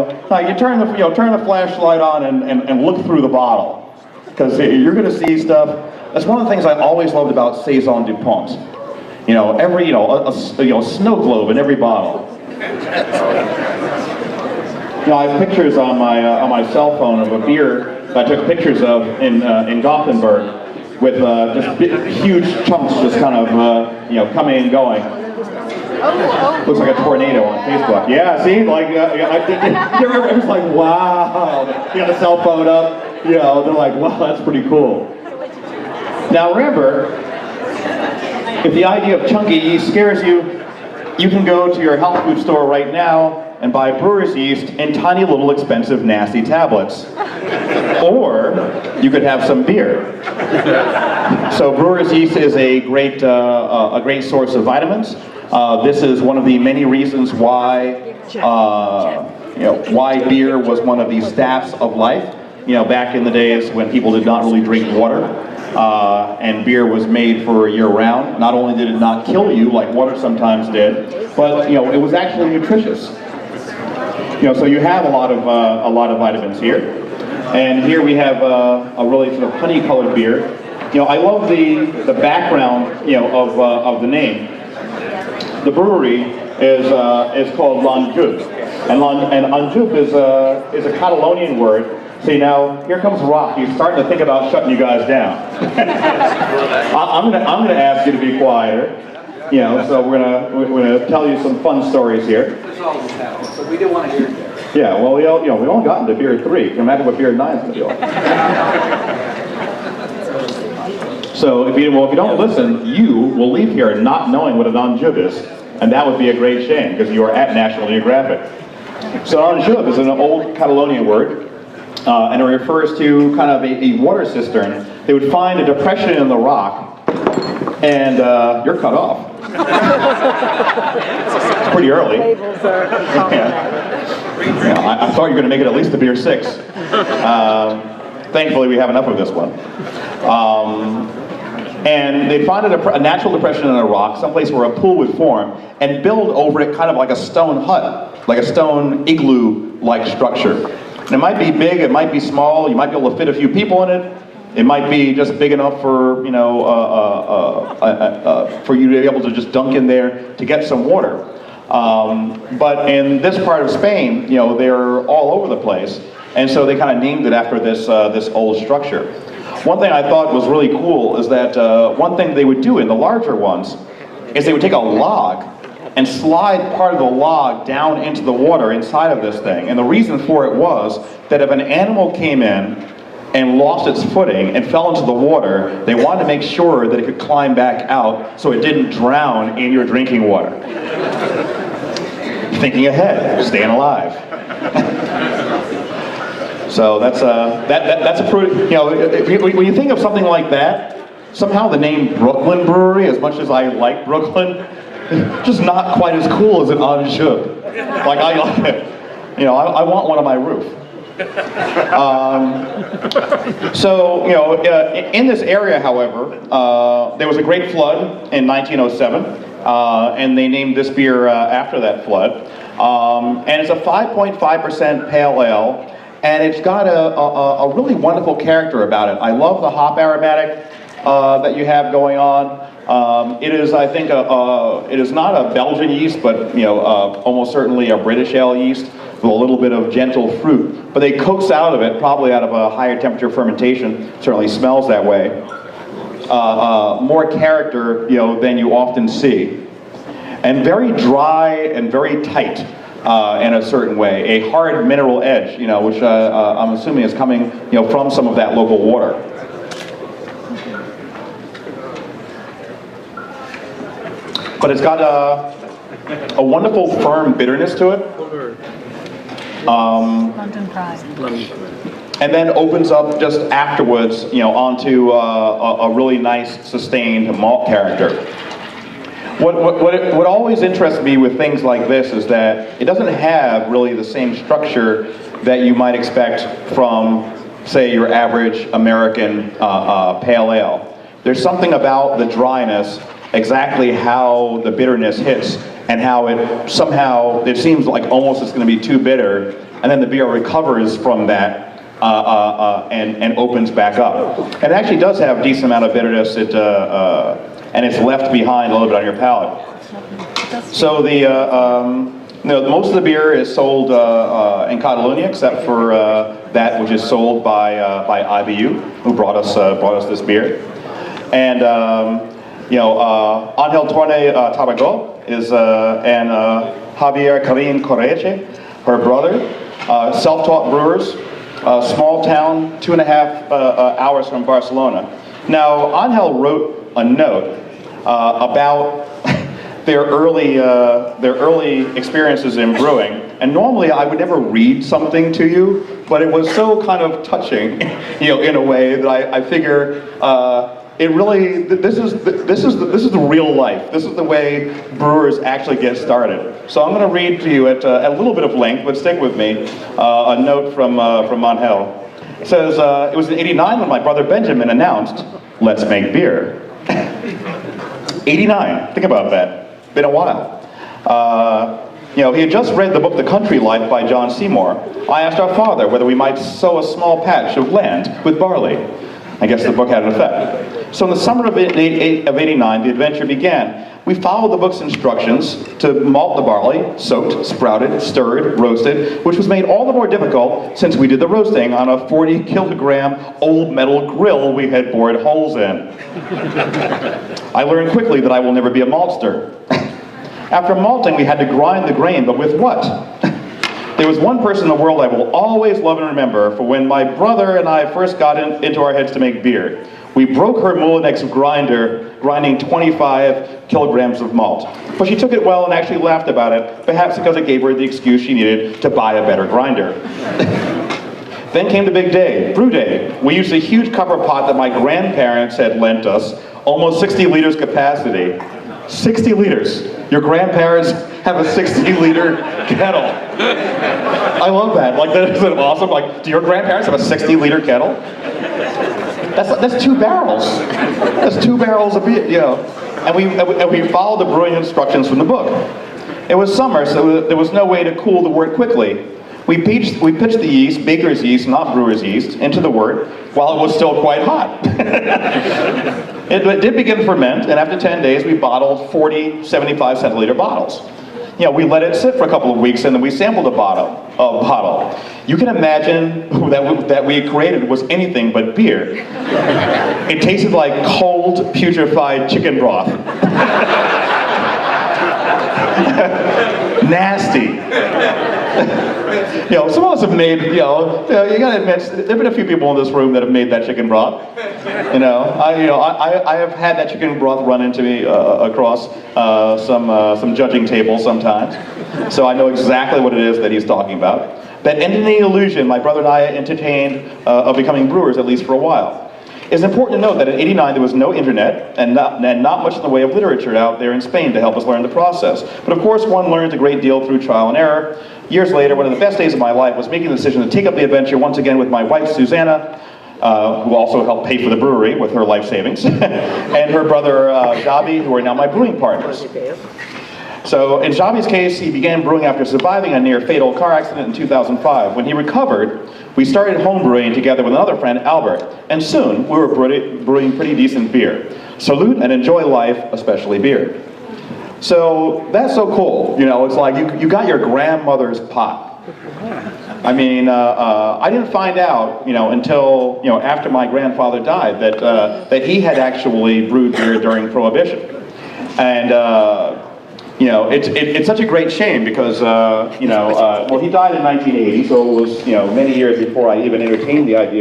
You turn the flashlight on and look through the bottle, because you're going to see stuff. That's one of the things I always loved about Saison DuPont. A snow globe in every bottle. I have pictures on my cell phone of a beer that I took pictures of in Gothenburg with just huge chunks just kind of coming and going. Looks like a tornado on Facebook. Yeah, see, like everyone's like, wow. You got the cell phone up. They're like, wow, that's pretty cool. Now remember, if the idea of chunky yeast scares you, you can go to your health food store right now and buy brewer's yeast in tiny little expensive nasty tablets. Or you could have some beer. So brewer's yeast is a great source of vitamins. This is one of the many reasons why why beer was one of the staffs of life. Back in the days when people did not really drink water, and beer was made for year-round. Not only did it not kill you like water sometimes did, but it was actually nutritious. So you have a lot of vitamins here, and here we have a really sort of honey-colored beer. I love the background of the name. The brewery is called Lanjub, and lanjub is a Catalonian word. See, now here comes Rock. He's starting to think about shutting you guys down. I'm gonna ask you to be quieter. So we're gonna tell you some fun stories here. So we didn't want to hear it. Yeah, well, we only gotten to beer 3. Can you imagine what beer 9 is gonna be like? So if you don't listen, you will leave here not knowing what a lanjub is, and that would be a great shame because you are at National Geographic. So lanjub is an old Catalonian word. And it refers to kind of a water cistern. They would find a depression in the rock, and you're cut off. It's pretty early. I thought you were going to make it at least to beer 6. Thankfully, we have enough of this one. And they'd find a natural depression in a rock, someplace where a pool would form, and build over it kind of like a stone hut, like a stone igloo-like structure. And it might be big, it might be small, you might be able to fit a few people in it. It might be just big enough for you to be able to just dunk in there to get some water. But in this part of Spain, they're all over the place, and so they kind of named it after this old structure. One thing I thought was really cool is that one thing they would do in the larger ones is they would take a log and slide part of the log down into the water inside of this thing. And the reason for it was that if an animal came in and lost its footing and fell into the water, they wanted to make sure that it could climb back out so it didn't drown in your drinking water. Thinking ahead, staying alive. So that's a pretty, when you think of something like that, somehow the name Brooklyn Brewery, as much as I like Brooklyn, just not quite as cool as an lanjub. Like I want one on my roof. In this area, however, there was a great flood in 1907, and they named this beer after that flood. And it's a 5.5% pale ale, and it's got a really wonderful character about it. I love the hop aromatic that you have going on. It is, I think, it is not a Belgian yeast, but almost certainly a British ale yeast with a little bit of gentle fruit. But they coax out of it, probably out of a higher temperature fermentation. Certainly smells that way. More character, than you often see, and very dry and very tight in a certain way. A hard mineral edge, which I'm assuming is coming, from some of that local water. But it's got a wonderful firm bitterness to it. And then opens up just afterwards, onto a really nice sustained malt character. What always interests me with things like this is that it doesn't have really the same structure that you might expect from, say, your average American pale ale. There's something about the dryness, exactly how the bitterness hits, and how it seems like almost it's going to be too bitter, and then the beer recovers from that and opens back up. And it actually does have a decent amount of bitterness, and it's left behind a little bit on your palate. So most of the beer is sold in Catalonia, except for that which is sold by IBU, who brought us this beer. And Angel Torne Tarago is and Javier Karim Correche, her brother, self-taught brewers, small town, 2.5 hours from Barcelona. Now, Angel wrote a note about their early experiences in brewing, and normally I would never read something to you, but it was so kind of touching, in a way that I figure it really this is the real life. This is the way brewers actually get started. So I'm going to read to you at a little bit of length, but stick with me. A note from Angel. It says, "It was in '89 when my brother Benjamin announced, 'Let's make beer.'" 89. Think about that. Been a while. He had just read the book *The Country Life* by John Seymour. I asked our father whether we might sow a small patch of land with barley. I guess the book had an effect. So in the summer of '89, the adventure began. We followed the book's instructions to malt the barley, soaked, sprouted, stirred, roasted, which was made all the more difficult since we did the roasting on a 40-kilogram old metal grill we had bored holes in. I learned quickly that I will never be a maltster. After malting, we had to grind the grain, but with what? There was one person in the world I will always love and remember for when my brother and I first got into our heads to make beer. We broke her Molinex grinder, grinding 25 kilograms of malt. But she took it well and actually laughed about it, perhaps because it gave her the excuse she needed to buy a better grinder. Then came the big day, brew day. We used a huge copper pot that my grandparents had lent us, almost 60 liters capacity. 60 liters. Your grandparents have a 60-liter kettle. I love that. Like, that isn't awesome? Like, do your grandparents have a 60-liter kettle? That's 2 barrels. That's 2 barrels of beer, And we followed the brewing instructions from the book. It was summer, so there was no way to cool the wort quickly. We pitched the yeast, baker's yeast, not brewer's yeast, into the wort while it was still quite hot. It did begin to ferment, and after 10 days, we bottled 40 75 centiliter bottles. We let it sit for a couple of weeks, and then we sampled a bottle. You can imagine that we created was anything but beer. It tasted like cold, putrefied chicken broth. Nasty. Some of us have made, you gotta admit, there've been a few people in this room that have made that chicken broth. I have had that chicken broth run into me across some judging tables sometimes. So I know exactly what it is that he's talking about. That ended the illusion my brother and I entertained of becoming brewers, at least for a while. It's important to note that in '89 there was no internet and not much in the way of literature out there in Spain to help us learn the process. But of course one learns a great deal through trial and error. Years later, one of the best days of my life was making the decision to take up the adventure once again with my wife Susanna, who also helped pay for the brewery with her life savings, and her brother Javi, who are now my brewing partners. So in Javi's case, he began brewing after surviving a near fatal car accident in 2005. When he recovered, we started home brewing together with another friend, Albert, and soon we were brewing pretty decent beer. Salute and enjoy life, especially beer. So that's so cool. It's like you got your grandmother's pot. I mean, I didn't find out, until after my grandfather died that he had actually brewed beer during Prohibition, and it's such a great shame because he died in 1980, so it was many years before I even entertained the idea.